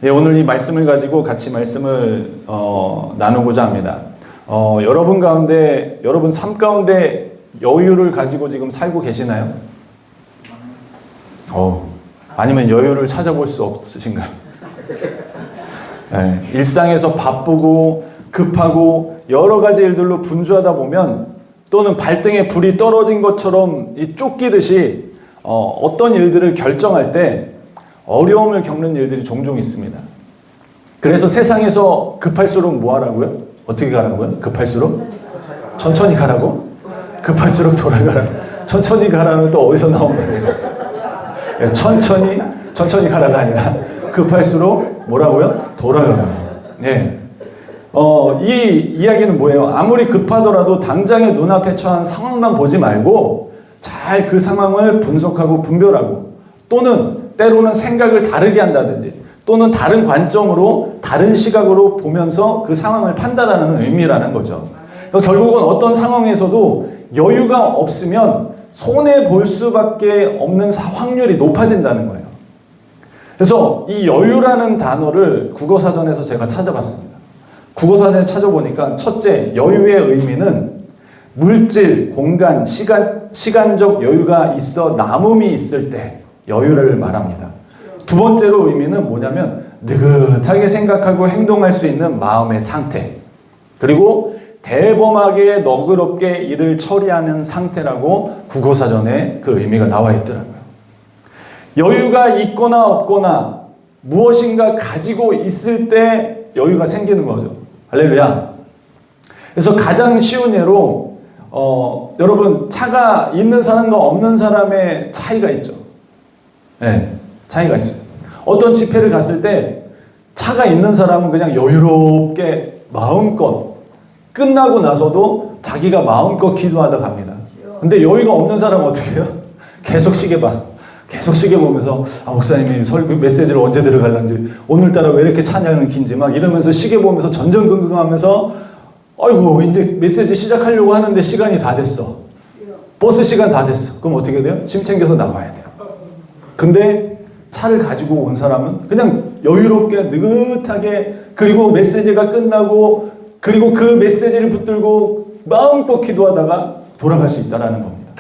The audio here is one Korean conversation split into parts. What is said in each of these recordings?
예, 오늘 이 말씀을 가지고 같이 말씀을 나누고자 합니다. 여러분 가운데, 여러분 삶 가운데 여유를 가지고 지금 살고 계시나요? 아니면 여유를 찾아볼 수 없으신가요? 네, 일상에서 바쁘고 급하고 여러 가지 일들로 분주하다 보면 또는 발등에 불이 떨어진 것처럼 쫓기듯이 어떤 일들을 결정할 때 어려움을 겪는 일들이 종종 있습니다. 그래서 세상에서 급할수록 뭐 하라고요? 어떻게 가라고요? 급할수록? 천천히 가라고? 급할수록 돌아가라고? 천천히 가라는 또 어디서 나온 거예요? 천천히 가라가 아니라 급할수록 뭐라고요? 돌아가라고. 네. 이 이야기는 뭐예요? 아무리 급하더라도 당장의 눈앞에 처한 상황만 보지 말고 잘 그 상황을 분석하고 분별하고 또는 때로는 생각을 다르게 한다든지 또는 다른 관점으로 다른 시각으로 보면서 그 상황을 판단하는 의미라는 거죠. 결국은 어떤 상황에서도 여유가 없으면 손해볼 수밖에 없는 확률이 높아진다는 거예요. 그래서 이 여유라는 단어를 국어사전에서 제가 찾아봤습니다. 국어사전에 찾아보니까 첫째, 여유의 의미는 물질, 공간, 시간적 여유가 있어 남음이 있을 때 여유를 말합니다. 두 번째로 의미는 뭐냐면 느긋하게 생각하고 행동할 수 있는 마음의 상태. 그리고 대범하게 너그럽게 일을 처리하는 상태라고 국어사전에 그 의미가 나와 있더라고요. 여유가 있거나 없거나 무엇인가 가지고 있을 때 여유가 생기는 거죠. 할렐루야. 그래서 가장 쉬운 예로 여러분 차가 있는 사람과 없는 사람의 차이가 있죠. 네, 차이가 있어요. 어떤 집회를 갔을 때 차가 있는 사람은 그냥 여유롭게 마음껏 끝나고 나서도 자기가 마음껏 기도하다 갑니다. 근데 여유가 없는 사람은 어떻게 해요? 계속 시계 봐. 계속 시계 보면서 목사님이 메시지를 언제 들어갈란지 오늘따라 왜 이렇게 찬양은 긴지 막 이러면서 시계 보면서 전전긍긍하면서 아이고 이제 메시지 시작하려고 하는데 시간이 다 됐어. 버스 시간 다 됐어. 그럼 어떻게 돼요? 짐 챙겨서 나와야 돼요. 근데 차를 가지고 온 사람은 그냥 여유롭게 느긋하게 그리고 메시지가 끝나고 그리고 그 메시지를 붙들고 마음껏 기도하다가 돌아갈 수 있다는 겁니다.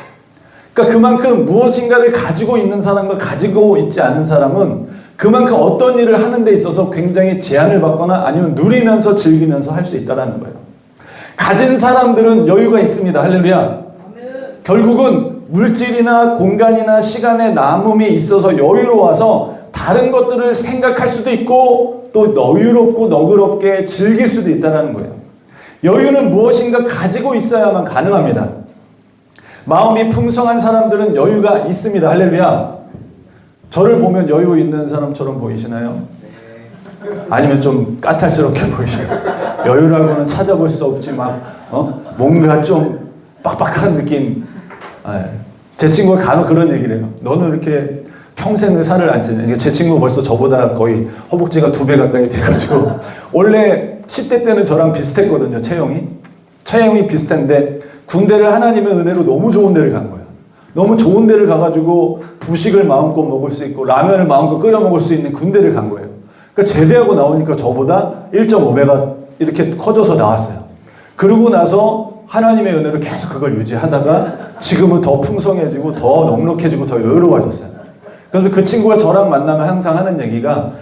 그러니까 그만큼 무엇인가를 가지고 있는 사람과 가지고 있지 않은 사람은 그만큼 어떤 일을 하는 데 있어서 굉장히 제한을 받거나 아니면 누리면서 즐기면서 할 수 있다는 거예요. 가진 사람들은 여유가 있습니다. 할렐루야. 결국은 물질이나 공간이나 시간의 남음이 있어서 여유로워서 다른 것들을 생각할 수도 있고 또 여유롭고 너그럽게 즐길 수도 있다는 거예요. 여유는 무엇인가 가지고 있어야만 가능합니다. 마음이 풍성한 사람들은 여유가 있습니다. 할렐루야. 저를 보면 여유 있는 사람처럼 보이시나요? 아니면 좀 까탈스럽게 보이시나요? 여유라고는 찾아볼 수 없지 뭔가 좀 빡빡한 느낌. 제 친구가 간혹 그런 얘기를 해요. 너는 이렇게 평생을 살을 안 찌네. 제 친구가 벌써 저보다 거의 허벅지가 2배 가까이 돼가지고 원래 10대 때는 저랑 비슷했거든요. 체형이 비슷한데 군대를 하나님의 은혜로 너무 좋은 데를 간 거예요. 너무 좋은 데를 가가지고 부식을 마음껏 먹을 수 있고 라면을 마음껏 끓여 먹을 수 있는 군대를 간 거예요. 그러니까 제대하고 나오니까 저보다 1.5배가 이렇게 커져서 나왔어요. 그러고 나서 하나님의 은혜로 계속 그걸 유지하다가 지금은 더 풍성해지고 더 넉넉해지고 더 여유로워졌어요. 그래서 그 친구가 저랑 만나면 항상 하는 얘기가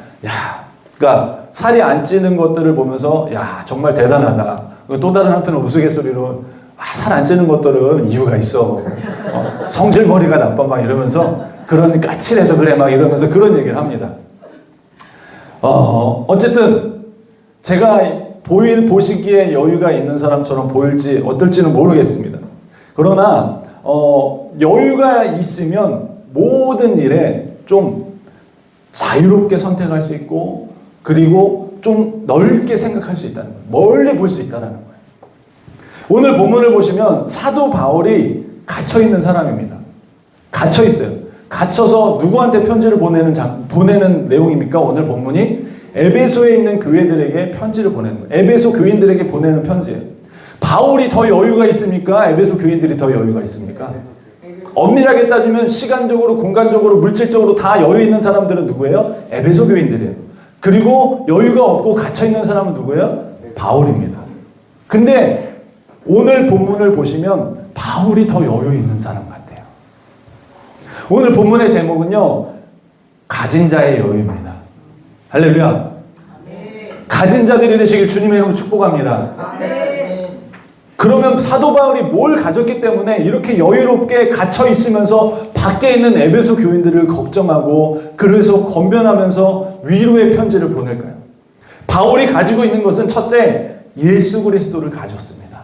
그러니까 살이 안 찌는 것들을 보면서 정말 대단하다. 또 다른 한편은 우스갯소리로 살 안 찌는 것들은 이유가 있어. 성질머리가 나빠 막 이러면서 그런 까칠해서 그래 막 이러면서 그런 얘기를 합니다. 어쨌든 제가 보시기에 여유가 있는 사람처럼 보일지 어떨지는 모르겠습니다. 그러나 여유가 있으면 모든 일에 좀 자유롭게 선택할 수 있고 그리고 좀 넓게 생각할 수 있다는 거예요. 멀리 볼 수 있다는 거예요. 오늘 본문을 보시면 사도 바울이 갇혀있는 사람입니다. 갇혀있어요. 갇혀서 누구한테 편지를 보내는 내용입니까? 오늘 본문이 에베소에 있는 교회들에게 편지를 보내는 거예요. 에베소 교인들에게 보내는 편지예요. 바울이 더 여유가 있습니까? 에베소 교인들이 더 여유가 있습니까? 엄밀하게 따지면 시간적으로, 공간적으로, 물질적으로 다 여유 있는 사람들은 누구예요? 에베소 교인들이에요. 그리고 여유가 없고 갇혀있는 사람은 누구예요? 바울입니다. 근데 오늘 본문을 보시면 바울이 더 여유 있는 사람 같아요. 오늘 본문의 제목은요, 가진 자의 여유입니다. 할렐루야. 가진 자들이 되시길 주님의 이름으로 축복합니다. 그러면 사도 바울이 뭘 가졌기 때문에 이렇게 여유롭게 갇혀 있으면서 밖에 있는 에베소 교인들을 걱정하고 그래서 건면하면서 위로의 편지를 보낼까요? 바울이 가지고 있는 것은 첫째, 예수 그리스도를 가졌습니다.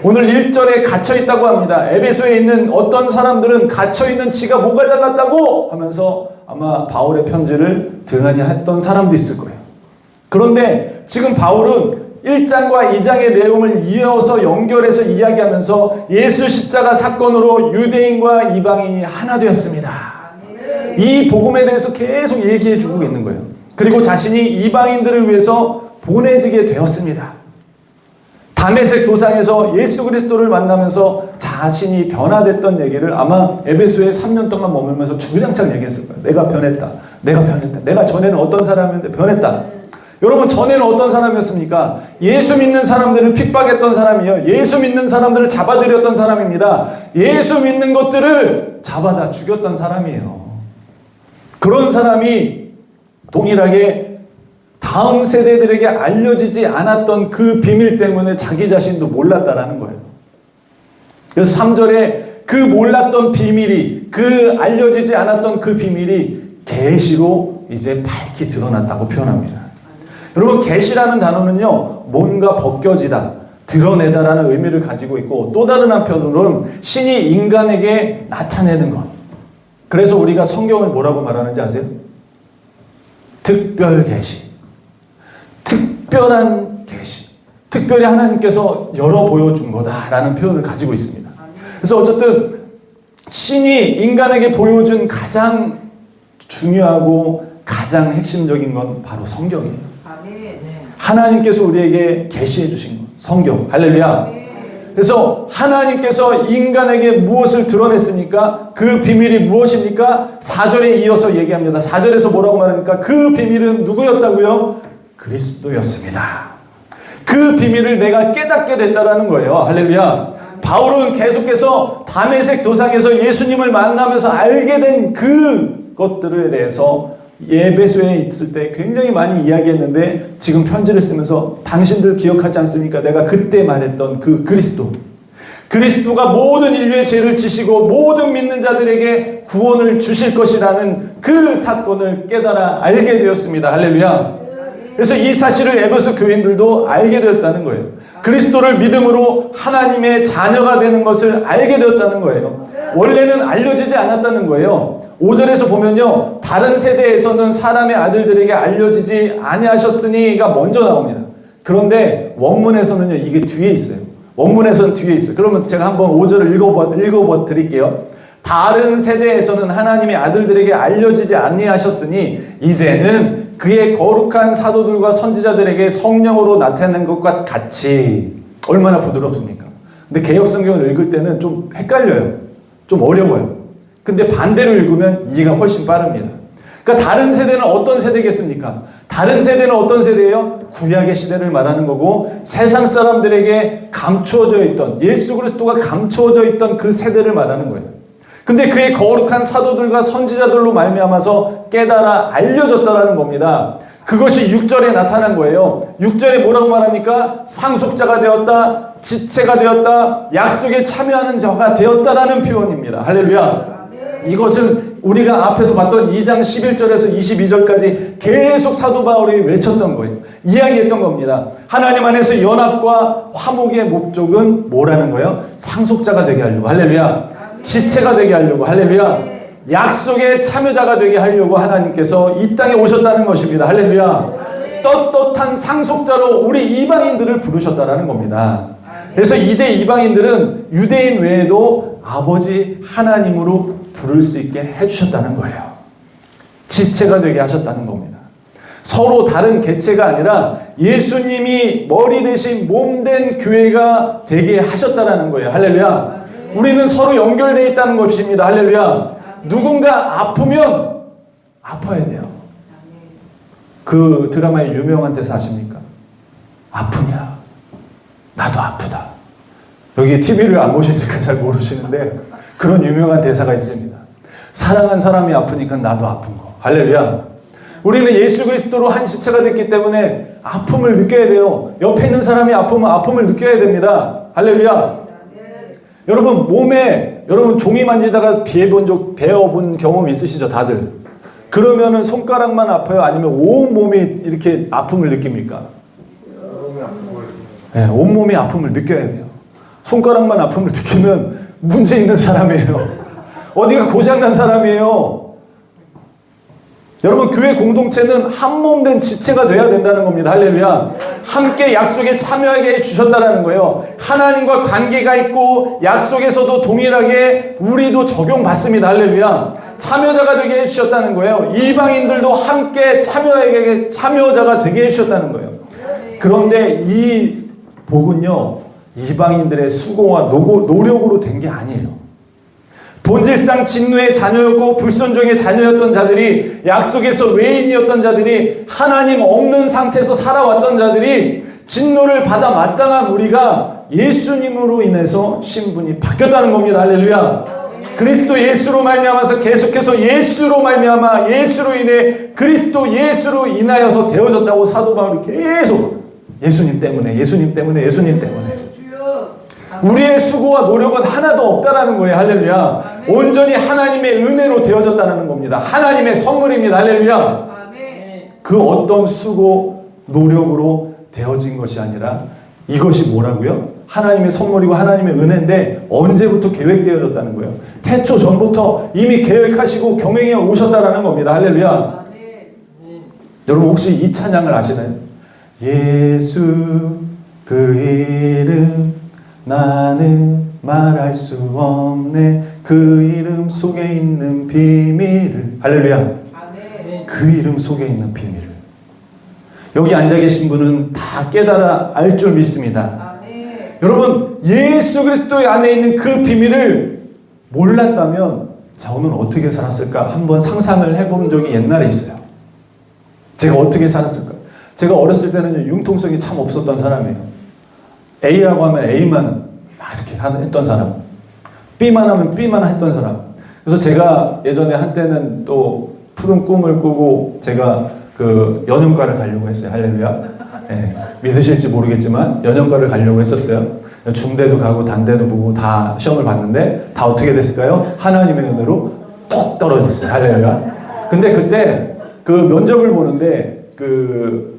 오늘 1절에 갇혀 있다고 합니다. 에베소에 있는 어떤 사람들은 갇혀 있는 지가 뭐가 잘났다고 하면서 아마 바울의 편지를 등한히 했던 사람도 있을 거예요. 그런데 지금 바울은 1장과 2장의 내용을 이어서 연결해서 이야기하면서 예수 십자가 사건으로 유대인과 이방인이 하나 되었습니다. 이 복음에 대해서 계속 얘기해 주고 있는 거예요. 그리고 자신이 이방인들을 위해서 보내지게 되었습니다. 다메섹 도상에서 예수 그리스도를 만나면서 자신이 변화됐던 얘기를 아마 에베소에 3년 동안 머물면서 주구장창 얘기했을 거예요. 내가 변했다. 내가 변했다. 내가 전에는 어떤 사람이었는데 변했다. 여러분, 전에는 어떤 사람이었습니까? 예수 믿는 사람들을 핍박했던 사람이에요. 예수 믿는 사람들을 잡아들였던 사람입니다. 예수 믿는 것들을 잡아다 죽였던 사람이에요. 그런 사람이 동일하게 다음 세대들에게 알려지지 않았던 그 비밀 때문에 자기 자신도 몰랐다라는 거예요. 그래서 3절에 그 몰랐던 비밀이, 그 알려지지 않았던 그 비밀이 계시로 이제 밝히 드러났다고 표현합니다. 여러분, 계시라는 단어는요, 뭔가 벗겨지다, 드러내다라는 의미를 가지고 있고, 또 다른 한편으로는 신이 인간에게 나타내는 것. 그래서 우리가 성경을 뭐라고 말하는지 아세요? 특별 계시. 특별한 계시. 특별히 하나님께서 열어 보여준 거다라는 표현을 가지고 있습니다. 그래서 어쨌든 신이 인간에게 보여준 가장 중요하고 가장 핵심적인 건 바로 성경이에요. 하나님께서 우리에게 계시해 주신 것, 성경. 할렐루야. 그래서 하나님께서 인간에게 무엇을 드러냈습니까? 그 비밀이 무엇입니까? 4절에 이어서 얘기합니다. 4절에서 뭐라고 말합니까? 그 비밀은 누구였다고요? 그리스도였습니다. 그 비밀을 내가 깨닫게 됐다라는 거예요. 할렐루야. 바울은 계속해서 다메섹 도상에서 예수님을 만나면서 알게 된 그것들에 대해서 에베소에 있을 때 굉장히 많이 이야기했는데 지금 편지를 쓰면서 당신들 기억하지 않습니까? 내가 그때 말했던 그 그리스도. 그리스도가 모든 인류의 죄를 지시고 모든 믿는 자들에게 구원을 주실 것이라는 그 사건을 깨달아 알게 되었습니다. 할렐루야. 그래서 이 사실을 에베소 교인들도 알게 되었다는 거예요. 그리스도를 믿음으로 하나님의 자녀가 되는 것을 알게 되었다는 거예요. 원래는 알려지지 않았다는 거예요. 5절에서 보면요, 다른 세대에서는 사람의 아들들에게 알려지지 아니하셨으니가 먼저 나옵니다. 그런데 원문에서는요, 이게 뒤에 있어요. 원문에서는 뒤에 있어요. 그러면 제가 한번 5절을 읽어봐 드릴게요. 다른 세대에서는 하나님의 아들들에게 알려지지 아니하셨으니 이제는 그의 거룩한 사도들과 선지자들에게 성령으로 나타낸 것과 같이. 얼마나 부드럽습니까? 근데 개역성경을 읽을 때는 좀 헷갈려요. 좀 어려워요. 근데 반대로 읽으면 이해가 훨씬 빠릅니다. 그러니까 다른 세대는 어떤 세대겠습니까? 다른 세대는 어떤 세대예요? 구약의 시대를 말하는 거고 세상 사람들에게 감추어져 있던, 예수 그리스도가 감추어져 있던 그 세대를 말하는 거예요. 근데 그의 거룩한 사도들과 선지자들로 말미암아서 깨달아 알려졌다라는 겁니다. 그것이 6절에 나타난 거예요. 6절에 뭐라고 말합니까? 상속자가 되었다, 지체가 되었다, 약속에 참여하는 자가 되었다라는 표현입니다. 할렐루야. 이것은 우리가 앞에서 봤던 2장 11절에서 22절까지 계속 사도 바울이 외쳤던 거예요. 이야기했던 겁니다. 하나님 안에서 연합과 화목의 목적은 뭐라는 거예요? 상속자가 되게 하려고. 할렐루야. 지체가 되게 하려고. 할렐루야. 약속의 참여자가 되게 하려고 하나님께서 이 땅에 오셨다는 것입니다. 할렐루야. 떳떳한 상속자로 우리 이방인들을 부르셨다는 겁니다. 그래서 이제 이방인들은 유대인 외에도 아버지 하나님으로 부를 수 있게 해주셨다는 거예요. 지체가 되게 하셨다는 겁니다. 서로 다른 개체가 아니라 예수님이 머리 대신 몸된 교회가 되게 하셨다는 거예요. 할렐루야. 우리는 서로 연결되어 있다는 것입니다. 할렐루야. 누군가 아프면 아파야 돼요. 그 드라마의 유명한 대사 아십니까? 아프냐? 나도 아프다. 여기 TV를 안 보시니까 잘 모르시는데 그런 유명한 대사가 있습니다. 사랑한 사람이 아프니까 나도 아픈 거. 할렐루야. 우리는 예수 그리스도로 한 지체가 됐기 때문에 아픔을 느껴야 돼요. 옆에 있는 사람이 아프면 아픔을 느껴야 됩니다. 할렐루야. 여러분 몸에 여러분 종이 만지다가 베어본 경험 있으시죠? 다들. 그러면은 손가락만 아파요? 아니면 온몸이 이렇게 아픔을 느낍니까? 네, 온몸이 아픔을 느껴야 돼요. 손가락만 아픔을 느끼면 문제 있는 사람이에요. 어디가 고장난 사람이에요. 여러분 교회 공동체는 한몸된 지체가 돼야 된다는 겁니다. 할렐루야. 함께 약속에 참여하게 해주셨다는 거예요. 하나님과 관계가 있고 약속에서도 동일하게 우리도 적용받습니다. 할렐루야. 참여자가 되게 해주셨다는 거예요. 이방인들도 함께 참여자가 되게 해주셨다는 거예요. 그런데 이 복은요, 이방인들의 수고와 노력으로 된 게 아니에요. 본질상 진노의 자녀였고 불순종의 자녀였던 자들이, 약속에서 외인이었던 자들이, 하나님 없는 상태에서 살아왔던 자들이 진노를 받아 마땅한 우리가 예수님으로 인해서 신분이 바뀌었다는 겁니다. 할렐루야. 그리스도 예수로 말미암아서 계속해서 예수로 말미암아 예수로 인해 그리스도 예수로 인하여서 되어졌다고 사도 바울이 계속 예수님 때문에 예수님 때문에 예수님 때문에 우리의 수고와 노력은 하나도 없다라는 거예요. 할렐루야. 온전히 하나님의 은혜로 되어졌다는 겁니다. 하나님의 선물입니다. 할렐루야. 그 어떤 수고 노력으로 되어진 것이 아니라 이것이 뭐라고요? 하나님의 선물이고 하나님의 은혜인데 언제부터 계획되어졌다는 거예요? 태초 전부터 이미 계획하시고 경영해 오셨다라는 겁니다. 할렐루야. 여러분 혹시 이 찬양을 아시나요? 예수 그 이름 나는 말할 수 없네 그 이름 속에 있는 비밀을. 할렐루야. 그 이름 속에 있는 비밀을 여기 앉아 계신 분은 다 깨달아 알 줄 믿습니다. 여러분 예수 그리스도의 안에 있는 그 비밀을 몰랐다면 자 오늘 어떻게 살았을까 한번 상상을 해본 적이 옛날에 있어요. 제가 어떻게 살았을까. 제가 어렸을 때는 융통성이 참 없었던 사람이에요. A라고 하면 A만 이렇게 했던 사람, B만 하면 B만 했던 사람. 그래서 제가 예전에 한때는 또 푸른 꿈을 꾸고 제가 그 연영과를 가려고 했어요. 할렐루야. 네, 믿으실지 모르겠지만 연영과를 가려고 했었어요. 중대도 가고 단대도 보고 다 시험을 봤는데 다 어떻게 됐을까요? 하나님의 은혜로 똑 떨어졌어요. 할렐루야. 근데 그때 그 면접을 보는데 그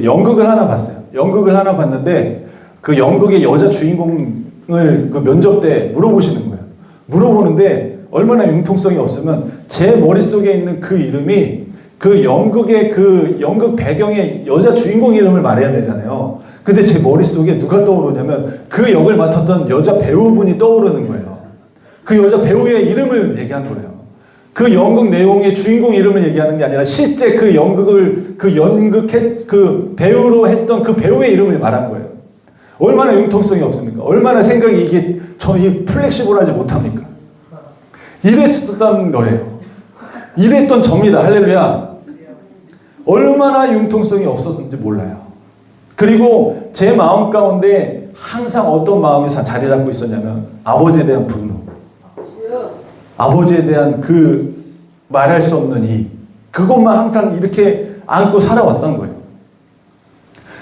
연극을 하나 봤어요. 연극을 하나 봤는데 그 연극의 여자 주인공을 그 면접 때 물어보시는 거예요. 물어보는데 얼마나 융통성이 없으면 제 머릿속에 있는 그 이름이 그 연극의 그 연극 배경의 여자 주인공 이름을 말해야 되잖아요. 근데 제 머릿속에 누가 떠오르냐면 그 역을 맡았던 여자 배우분이 떠오르는 거예요. 그 여자 배우의 이름을 얘기한 거예요. 그 연극 내용의 주인공 이름을 얘기하는 게 아니라 실제 그 연극을 그 배우로 했던 그 배우의 이름을 말한 거예요. 얼마나 융통성이 없습니까? 얼마나 생각이 이게 플렉시블하지 못합니까? 이랬었던 거예요. 이랬던 접니다. 할렐루야. 얼마나 융통성이 없었는지 몰라요. 그리고 제 마음 가운데 항상 어떤 마음이 자리 잡고 있었냐면 아버지에 대한 분노, 아버지에 대한 그 말할 수 없는 그것만 항상 이렇게 안고 살아왔던 거예요.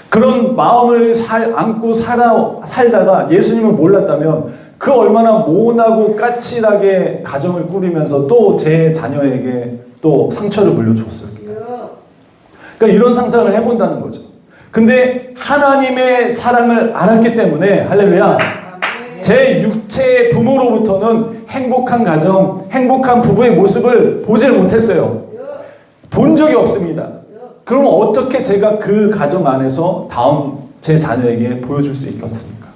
그런 마음을 안고 살다가 예수님을 몰랐다면 그 얼마나 모나고 까칠하게 가정을 꾸리면서 또 제 자녀에게 또 상처를 물려줬을까요? 그러니까 이런 상상을 해본다는 거죠. 근데 하나님의 사랑을 알았기 때문에 할렐루야. 제 육체의 부모로부터는 행복한 가정, 행복한 부부의 모습을 보질 못했어요. 본 적이 없습니다. 그럼 어떻게 제가 그 가정 안에서 다음 제 자녀에게 보여줄 수 있겠습니까?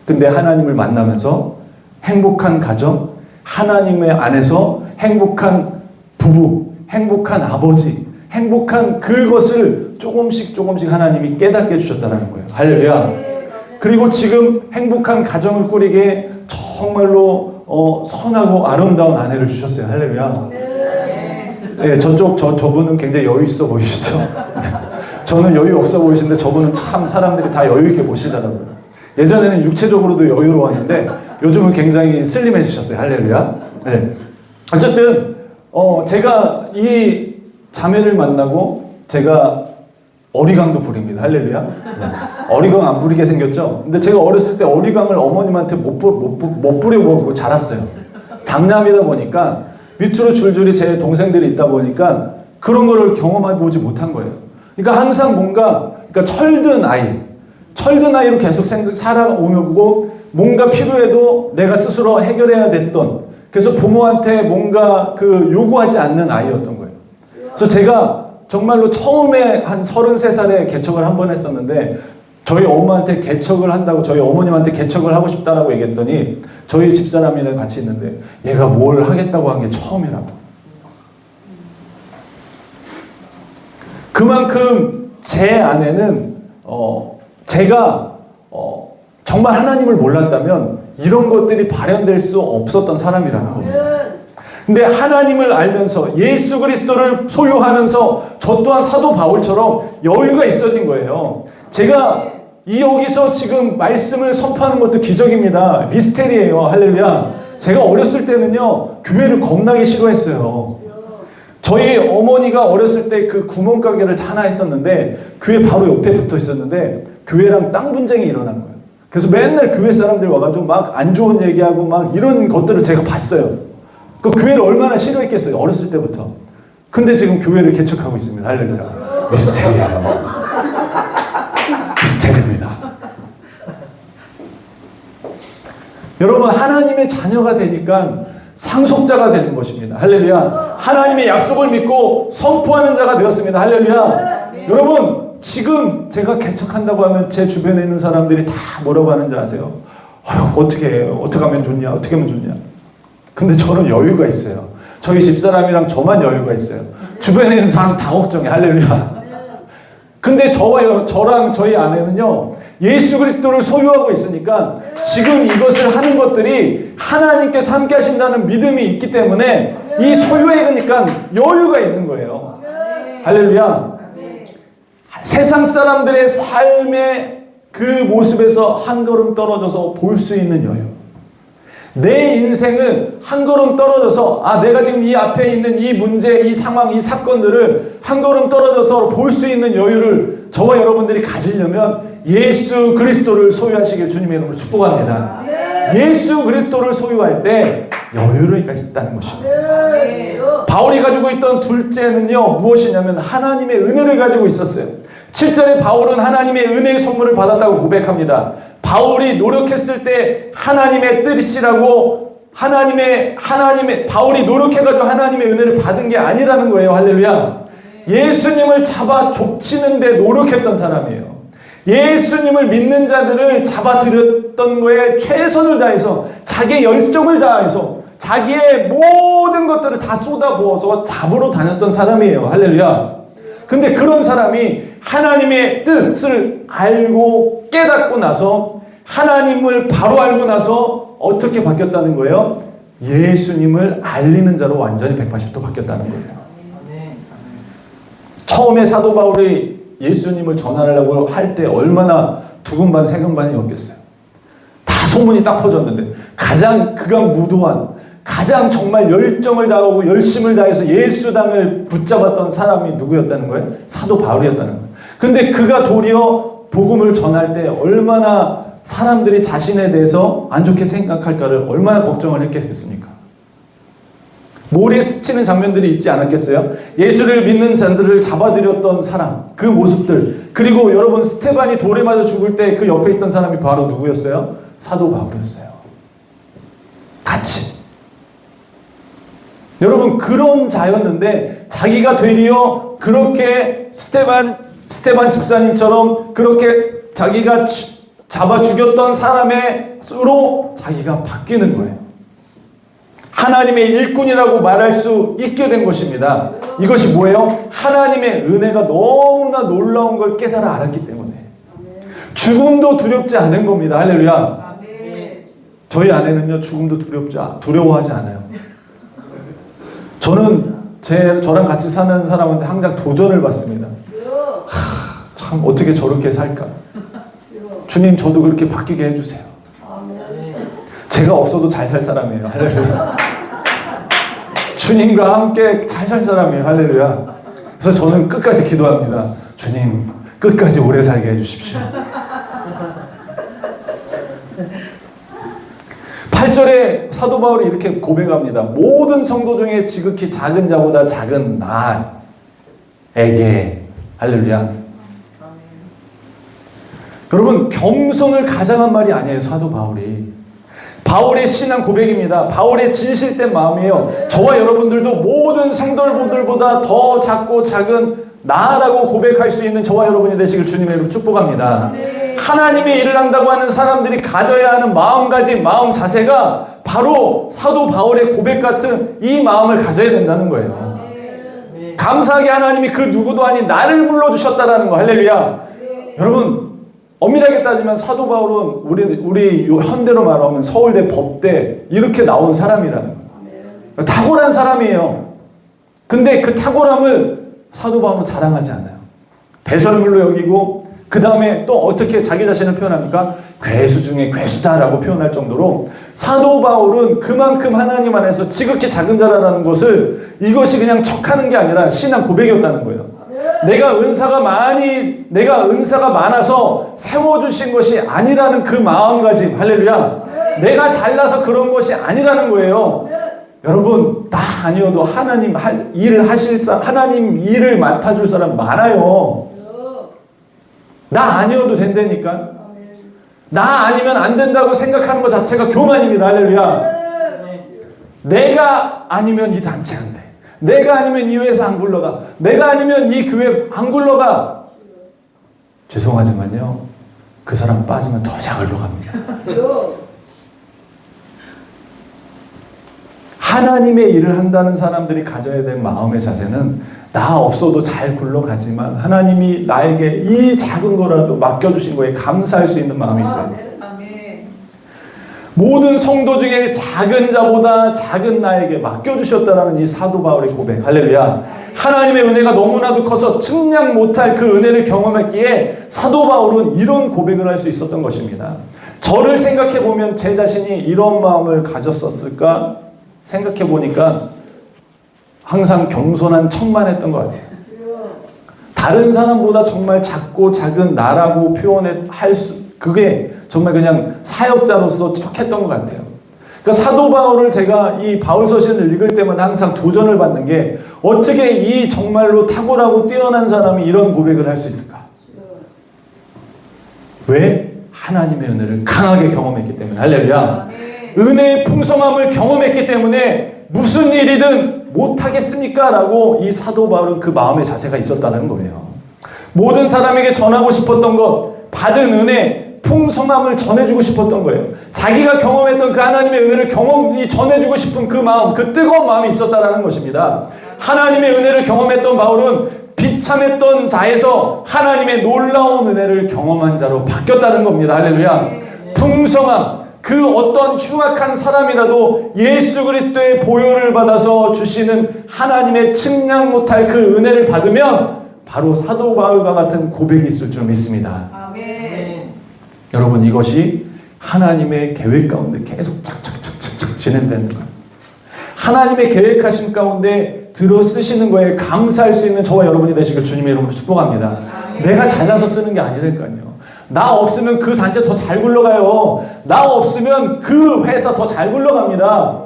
근데 하나님을 만나면서 행복한 가정, 하나님의 안에서 행복한 부부, 행복한 아버지, 행복한 그것을 조금씩 하나님이 깨닫게 해주셨다는 거예요. 할렐루야. 그리고 지금 행복한 가정을 꾸리게 정말로 선하고 아름다운 아내를 주셨어요. 할렐루야. 네, 저분은 굉장히 여유 있어 보이시죠? 저는 여유 없어 보이시는데 저분은 참 사람들이 다 여유 있게 보시더라고요. 예전에는 육체적으로도 여유로웠는데 요즘은 굉장히 슬림해지셨어요. 할렐루야. 네. 어쨌든 제가 이 자매를 만나고 제가 어리광도 부립니다. 할렐루야. 네. 어리광 안 부리게 생겼죠? 근데 제가 어렸을 때 어리광을 어머님한테 못 부려보고 자랐어요. 당남이다 보니까 밑으로 줄줄이 제 동생들이 있다 보니까 그런 거를 경험해보지 못한 거예요. 그러니까 항상 뭔가 철든 아이로 계속 살아오고 뭔가 필요해도 내가 스스로 해결해야 됐던, 그래서 부모한테 뭔가 요구하지 않는 아이였던 거예요. 그래서 제가 정말로 처음에 한 33살에 개척을 한 번 했었는데 저희 엄마한테 개척을 한다고 저희 어머님한테 개척을 하고 싶다라고 얘기했더니 저희 집사람이랑 같이 있는데 얘가 뭘 하겠다고 한 게 처음이라고. 그만큼 제 안에는 제가 정말 하나님을 몰랐다면 이런 것들이 발현될 수 없었던 사람이라는 겁니다. 근데 하나님을 알면서 예수 그리스도를 소유하면서 저 또한 사도 바울처럼 여유가 있어진 거예요. 제가 여기서 지금 말씀을 선포하는 것도 기적입니다. 미스테리예요. 할렐루야. 제가 어렸을 때는요, 교회를 겁나게 싫어했어요. 저희 어머니가 어렸을 때 그 구멍가게를 하나 했었는데 교회 바로 옆에 붙어 있었는데 교회랑 땅 분쟁이 일어난 거예요. 그래서 맨날 교회 사람들이 와가지고 막 안 좋은 얘기하고 막 이런 것들을 제가 봤어요. 그 교회를 얼마나 싫어했겠어요. 어렸을 때부터. 근데 지금 교회를 개척하고 있습니다. 할렐루야. 미스테리예요. 미스테리입니다. 여러분, 하나님의 자녀가 되니까 상속자가 되는 것입니다. 할렐루야. 하나님의 약속을 믿고 선포하는 자가 되었습니다. 할렐루야. 여러분, 지금 제가 개척한다고 하면 제 주변에 있는 사람들이 다 뭐라고 하는지 아세요? 어떻게 해요? 어떻게 하면 좋냐? 어떻게 하면 좋냐? 근데 저는 여유가 있어요. 저희 집사람이랑 저만 여유가 있어요. 주변에 있는 사람 다 걱정해. 할렐루야. 근데 저랑 저희 아내는요, 예수 그리스도를 소유하고 있으니까 지금 이것을 하는 것들이 하나님께서 함께 하신다는 믿음이 있기 때문에 이 소유에 그러니까 여유가 있는 거예요. 할렐루야. 세상 사람들의 삶의 그 모습에서 한 걸음 떨어져서 볼 수 있는 여유. 내 인생은 한 걸음 떨어져서 내가 지금 이 앞에 있는 이 문제, 이 상황, 이 사건들을 한 걸음 떨어져서 볼 수 있는 여유를 저와 여러분들이 가지려면 예수 그리스도를 소유하시길 주님의 이름으로 축복합니다. 예수 그리스도를 소유할 때 여유가 있다는 것입니다. 바울이 가지고 있던 둘째는요, 무엇이냐면 하나님의 은혜를 가지고 있었어요. 7절에 바울은 하나님의 은혜의 선물을 받았다고 고백합니다. 바울이 노력했을 때 하나님의 뜻이라고 바울이 노력해가지고 하나님의 은혜를 받은 게 아니라는 거예요. 할렐루야. 예수님을 잡아 족치는데 노력했던 사람이에요. 예수님을 믿는 자들을 잡아들였던 거에 최선을 다해서 자기의 열정을 다해서 자기의 모든 것들을 다 쏟아부어서 잡으러 다녔던 사람이에요. 할렐루야. 근데 그런 사람이 하나님의 뜻을 알고 깨닫고 나서 하나님을 바로 알고 나서 어떻게 바뀌었다는 거예요? 예수님을 알리는 자로 완전히 180도 바뀌었다는 거예요. 처음에 사도 바울이 예수님을 전하려고 할 때 얼마나 두근반 세근반이었겠어요. 다 소문이 딱 퍼졌는데 가장 그가 무도한, 가장 정말 열정을 다하고 열심을 다해서 예수당을 붙잡았던 사람이 누구였다는 거예요? 사도 바울이었다는 거예요. 근데 그가 도리어 복음을 전할 때 얼마나 사람들이 자신에 대해서 안 좋게 생각할까를 얼마나 걱정을 했겠습니까? 모래 스치는 장면들이 있지 않았겠어요? 예수를 믿는 자들을 잡아들였던 사람, 그 모습들. 그리고 여러분, 스테반이 돌에 맞아 죽을 때 그 옆에 있던 사람이 바로 누구였어요? 사도 바울이었어요. 같이. 여러분, 그런 자였는데 자기가 되리어 그렇게 스테반 집사님처럼 그렇게 자기가 잡아 죽였던 사람으로 자기가 바뀌는 거예요. 하나님의 일꾼이라고 말할 수 있게 된 것입니다. 이것이 뭐예요? 하나님의 은혜가 너무나 놀라운 걸 깨달아 알았기 때문에 죽음도 두렵지 않은 겁니다. 할렐루야. 저희 아내는요, 죽음도 두려워하지 않아요. 저는 저랑 같이 사는 사람한테 항상 도전을 받습니다. 참 어떻게 저렇게 살까? 주님 저도 그렇게 바뀌게 해주세요. 제가 없어도 잘 살 사람이에요. 할렐루야. 주님과 함께 잘 살 사람이에요. 할렐루야. 그래서 저는 끝까지 기도합니다. 주님 끝까지 오래 살게 해주십시오. 8절에 사도 바울이 이렇게 고백합니다. 모든 성도 중에 지극히 작은 자보다 작은 나에게. 할렐루야. 여러분 겸손을 가장한 말이 아니에요. 사도 바울이. 바울의 신앙 고백입니다. 바울의 진실된 마음이에요. 저와 여러분들도 모든 성도들보다 더 작고 작은 나라고 고백할 수 있는 저와 여러분이 되시길 주님의 이름으로 축복합니다. 하나님의 일을 한다고 하는 사람들이 가져야 하는 마음가짐, 마음 자세가 바로 사도 바울의 고백 같은 이 마음을 가져야 된다는 거예요. 감사하게 하나님이 그 누구도 아닌 나를 불러주셨다라는 거. 할렐루야. 여러분 엄밀하게 따지면 사도 바울은 우리 현대로 말하면 서울대 법대 이렇게 나온 사람이라는 거예요. 탁월한 사람이에요. 근데 그 탁월함을 사도 바울은 자랑하지 않아요. 배설물로 여기고 그 다음에 또 어떻게 자기 자신을 표현합니까? 괴수 중에 괴수다라고 표현할 정도로 사도 바울은 그만큼 하나님 안에서 지극히 작은 자라는 것을 이것이 그냥 척하는 게 아니라 신앙 고백이었다는 거예요. 내가 은사가 많아서 세워주신 것이 아니라는 그 마음가짐. 할렐루야. 내가 잘나서 그런 것이 아니라는 거예요. 여러분 나 아니어도 하나님 일을 맡아줄 사람 많아요. 나 아니어도 된다니까. 나 아니면 안 된다고 생각하는 것 자체가 교만입니다. 할렐루야. 내가 아니면 이 단체 안 돼. 내가 아니면 이 회사 안 굴러가. 내가 아니면 이 교회 안 굴러가. 죄송하지만요. 그 사람 빠지면 더 잘 굴러갑니다. 하나님의 일을 한다는 사람들이 가져야 될 마음의 자세는 나 없어도 잘 굴러가지만 하나님이 나에게 이 작은 거라도 맡겨주신 거에 감사할 수 있는 마음이 있어요. 모든 성도 중에 작은 자보다 작은 나에게 맡겨주셨다라는 이 사도 바울의 고백. 할렐루야. 하나님의 은혜가 너무나도 커서 측량 못할 그 은혜를 경험했기에 사도 바울은 이런 고백을 할 수 있었던 것입니다. 저를 생각해 보면 제 자신이 이런 마음을 가졌었을까 생각해 보니까 항상 겸손한 척만 것 같아요. 다른 사람보다 정말 작고 작은 나라고 그게 정말 그냥 사역자로서 척했던 것 같아요. 그러니까 사도 바울을 제가 이 바울 서신을 읽을 때마다 항상 도전을 받는 게 어떻게 이 정말로 탁월하고 뛰어난 사람이 이런 고백을 할 수 있을까? 왜? 하나님의 은혜를 강하게 경험했기 때문에. 할렐루야. 은혜의 풍성함을 경험했기 때문에 무슨 일이든 못하겠습니까? 라고 이 사도 바울은 그 마음의 자세가 있었다는 거예요. 모든 사람에게 전하고 싶었던 것, 받은 은혜, 풍성함을 전해주고 싶었던 거예요. 자기가 경험했던 그 하나님의 은혜를 전해주고 싶은 그 마음, 그 뜨거운 마음이 있었다는 것입니다. 하나님의 은혜를 경험했던 바울은 비참했던 자에서 하나님의 놀라운 은혜를 경험한 자로 바뀌었다는 겁니다. 할렐루야. 풍성함, 그 어떤 흉악한 사람이라도 예수 그리스도의 보혈을 받아서 주시는 하나님의 측량 못할 그 은혜를 받으면 바로 사도 바울과 같은 고백이 있을 줄 믿습니다. 아멘. 여러분 이것이 하나님의 계획 가운데 계속 착착착착착 진행되는 거예요. 하나님의 계획하심 가운데 들어 쓰시는 거에 감사할 수 있는 저와 여러분이 되시길 주님의 이름으로 축복합니다. 아멘. 내가 잘나서 쓰는 게 아니라니까요. 나 없으면 그 단체 더 잘 굴러가요. 나 없으면 그 회사 더 잘 굴러갑니다.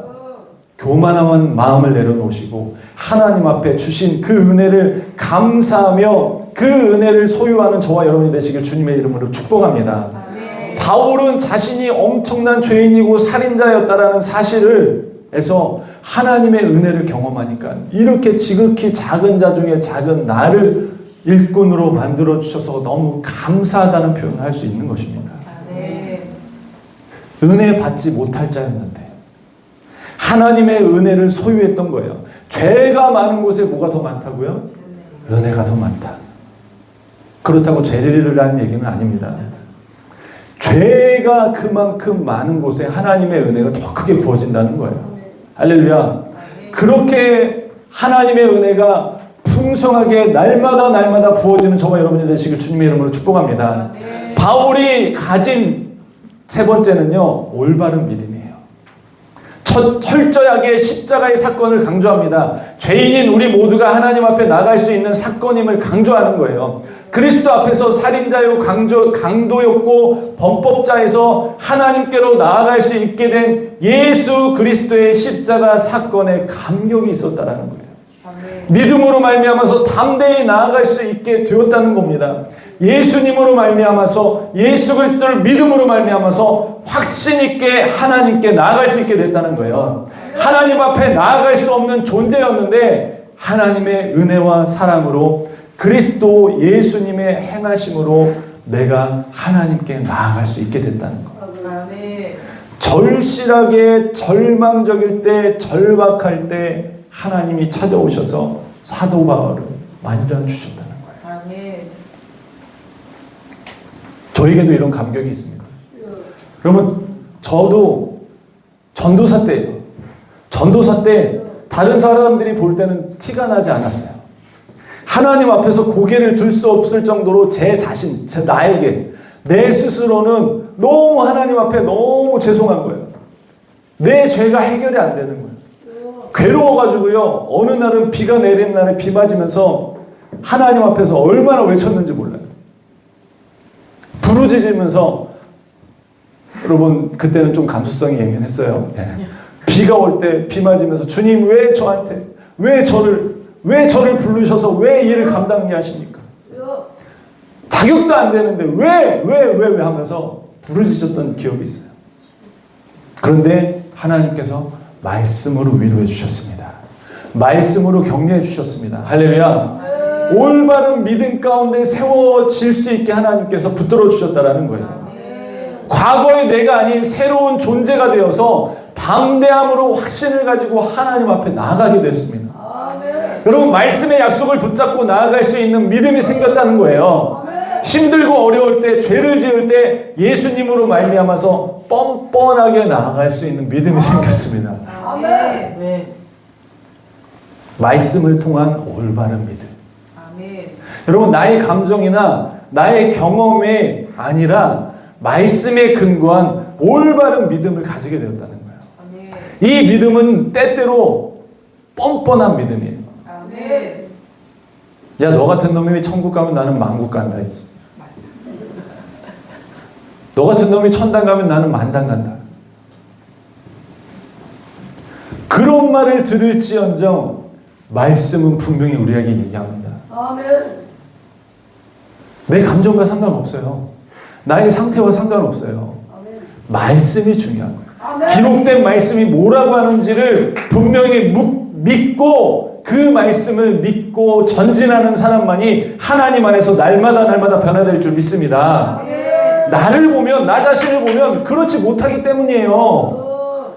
교만한 마음을 내려놓으시고 하나님 앞에 주신 그 은혜를 감사하며 그 은혜를 소유하는 저와 여러분이 되시길 주님의 이름으로 축복합니다. 아멘. 바울은 자신이 엄청난 죄인이고 살인자였다라는 사실에서 하나님의 은혜를 경험하니까 이렇게 지극히 작은 자 중에 작은 나를 일꾼으로 만들어 주셔서 너무 감사하다는 표현을 할 수 있는 것입니다. 네. 은혜 받지 못할 자였는데 하나님의 은혜를 소유했던 거예요. 죄가 많은 곳에 뭐가 더 많다고요? 은혜가 더 많다. 그렇다고 죄를 하는 얘기는 아닙니다. 죄가 그만큼 많은 곳에 하나님의 은혜가 더 크게 부어진다는 거예요. 할렐루야. 그렇게 하나님의 은혜가 풍성하게 날마다 부어지는 저와 여러분이 되시길 주님의 이름으로 축복합니다. 바울이 가진 세 번째는요, 올바른 믿음이에요. 철저하게 십자가의 사건을 강조합니다. 죄인인 우리 모두가 하나님 앞에 나갈 수 있는 사건임을 강조하는 거예요. 그리스도 앞에서 살인자요 강도였고 범법자에서 하나님께로 나아갈 수 있게 된 예수 그리스도의 십자가 사건에 감격이 있었다라는 거예요. 믿음으로 말미암아서 담대히 나아갈 수 있게 되었다는 겁니다. 예수님으로 말미암아서 예수 그리스도를 믿음으로 말미암아서 확신 있게 하나님께 나아갈 수 있게 됐다는 거예요. 하나님 앞에 나아갈 수 없는 존재였는데 하나님의 은혜와 사랑으로 그리스도 예수님의 행하심으로 내가 하나님께 나아갈 수 있게 됐다는 거예요. 절실하게 절망적일 때, 절박할 때 하나님이 찾아오셔서 사도 바울을 완전 주셨다는 거예요. 저에게도 이런 감격이 있습니다. 그러면 저도 전도사 때예요. 전도사 때 다른 사람들이 볼 때는 티가 나지 않았어요. 하나님 앞에서 고개를 들 수 없을 정도로 제 자신, 나에게 내 스스로는 너무 하나님 앞에 너무 죄송한 거예요. 내 죄가 해결이 안 되는 거예요. 괴로워가지고요, 어느 날은 비가 내리는 날에 비 맞으면서 하나님 앞에서 얼마나 외쳤는지 몰라요. 부르짖으면서, 여러분 그때는 좀 감수성이 예민했어요. 비가 올 때 비 맞으면서 주님 왜 저한테 왜 저를 부르셔서 왜 일을 감당케 하십니까? 자격도 안 되는데 왜 하면서 부르짖었던 기억이 있어요. 그런데 하나님께서 말씀으로 위로해 주셨습니다. 말씀으로 격려해 주셨습니다. 할렐루야. 올바른 믿음 가운데 세워질 수 있게 하나님께서 붙들어 주셨다라는 거예요. 과거의 내가 아닌 새로운 존재가 되어서 담대함으로 확신을 가지고 하나님 앞에 나아가게 됐습니다. 여러분, 말씀의 약속을 붙잡고 나아갈 수 있는 믿음이 생겼다는 거예요. 힘들고 어려울 때, 죄를 지을 때 예수님으로 말미암아서 뻔뻔하게 나아갈 수 있는 믿음이 생겼습니다. 말씀을 통한 올바른 믿음. 여러분, 나의 감정이나 나의 경험이 아니라 말씀에 근거한 올바른 믿음을 가지게 되었다는 거예요. 이 믿음은 때때로 뻔뻔한 믿음이에요. 야, 너 같은 놈이 천국 가면 나는 만국 간다. 너 같은 놈이 천당 가면 나는 만당 간다. 그런 말을 들을지언정 말씀은 분명히 우리에게 얘기합니다. 내 감정과 상관없어요. 나의 상태와 상관없어요. 말씀이 중요한 거예요. 기록된 말씀이 뭐라고 하는지를 분명히 믿고 그 말씀을 믿고 전진하는 사람만이 하나님 안에서 날마다 변화될 줄 믿습니다. 나를 보면, 나 자신을 보면 그렇지 못하기 때문이에요.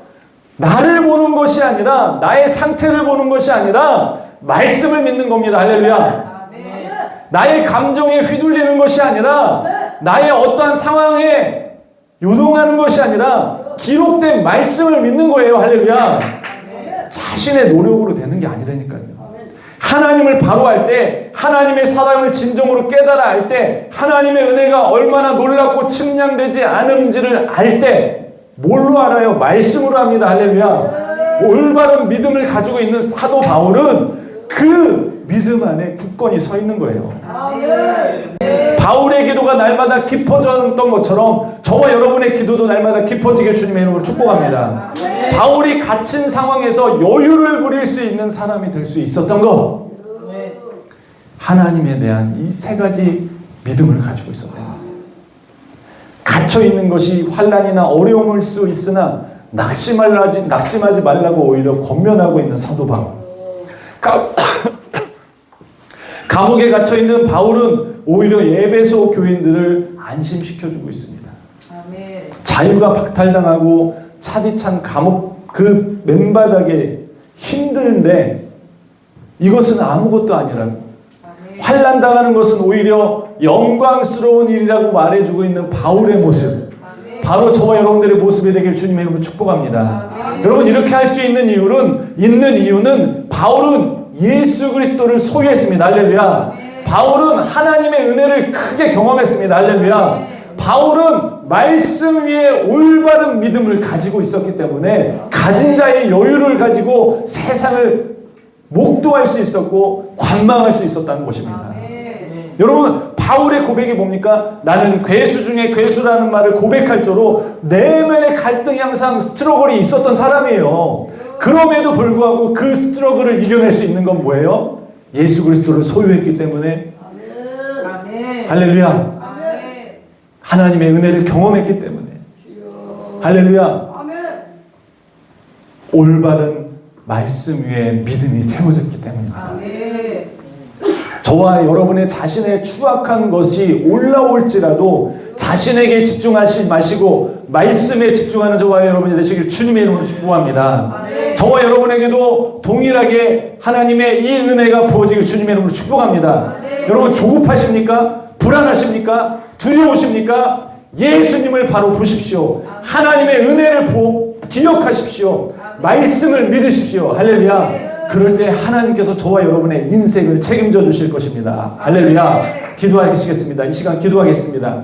나를 보는 것이 아니라, 나의 상태를 보는 것이 아니라 말씀을 믿는 겁니다. 할렐루야. 나의 감정에 휘둘리는 것이 아니라, 나의 어떠한 상황에 요동하는 것이 아니라 기록된 말씀을 믿는 거예요. 할렐루야. 자신의 노력으로 되는 게 아니라니까요. 하나님을 바로 할 때, 하나님의 사랑을 진정으로 깨달아 알 때, 하나님의 은혜가 얼마나 놀랍고 측량되지 않은지를 알 때, 뭘로 알아요? 말씀으로 합니다. 할렐루야. 올바른 믿음을 가지고 있는 사도 바울은 그 믿음 안에 굳건히 서 있는 거예요. 바울의 기도가 날마다 깊어졌던 것처럼 저와 여러분의 기도도 날마다 깊어지길 주님의 이름으로 축복합니다. 바울이 갇힌 상황에서 여유를 부릴 수 있는 사람이 될 수 있었던 것, 하나님에 대한 이 세 가지 믿음을 가지고 있었다. 갇혀있는 것이 환난이나 어려움일 수 있으나 낙심하지 말라고 오히려 권면하고 있는 사도 바울. 감옥에 갇혀있는 바울은 오히려 에베소 교인들을 안심시켜주고 있습니다. 자유가 박탈당하고 차디찬 감옥 그 맨바닥에 힘든데 이것은 아무것도 아니라고, 환난당하는 것은 오히려 영광스러운 일이라고 말해주고 있는 바울의 모습, 바로 저와 여러분들의 모습이 되길 주님의 이름으로 축복합니다. 여러분, 이렇게 할 수 있는 이유는 바울은 예수 그리스도를 소유했습니다. 할렐루야. 바울은 하나님의 은혜를 크게 경험했습니다. 할렐루야. 바울은 말씀 위에 올바른 믿음을 가지고 있었기 때문에 가진 자의 여유를 가지고 세상을 목도할 수 있었고 관망할 수 있었다는 것입니다. 여러분, 바울의 고백이 뭡니까? 나는 괴수 중에 괴수라는 말을 고백할 정도로 내면의 갈등이 항상 스트러글이 있었던 사람이에요. 그럼에도 불구하고 그 스트러글을 이겨낼 수 있는 건 뭐예요? 예수 그리스도를 소유했기 때문에. 할렐루야. 하나님의 은혜를 경험했기 때문에. 할렐루야. 올바른 말씀 위에 믿음이 세워졌기 때문입니다. 저와 여러분의 자신의 추악한 것이 올라올지라도 자신에게 집중하지 마시고 말씀에 집중하는 저와 여러분이 되시길 주님의 이름으로 축복합니다. 저와 여러분에게도 동일하게 하나님의 이 은혜가 부어지길 주님의 이름으로 축복합니다. 여러분 조급하십니까? 불안하십니까? 두려우십니까? 예수님을 바로 보십시오. 하나님의 은혜를 기억하십시오. 말씀을 믿으십시오. 할렐루야. 그럴 때 하나님께서 저와 여러분의 인생을 책임져 주실 것입니다. 할렐루야. 기도하시겠습니다. 이 시간 기도하겠습니다.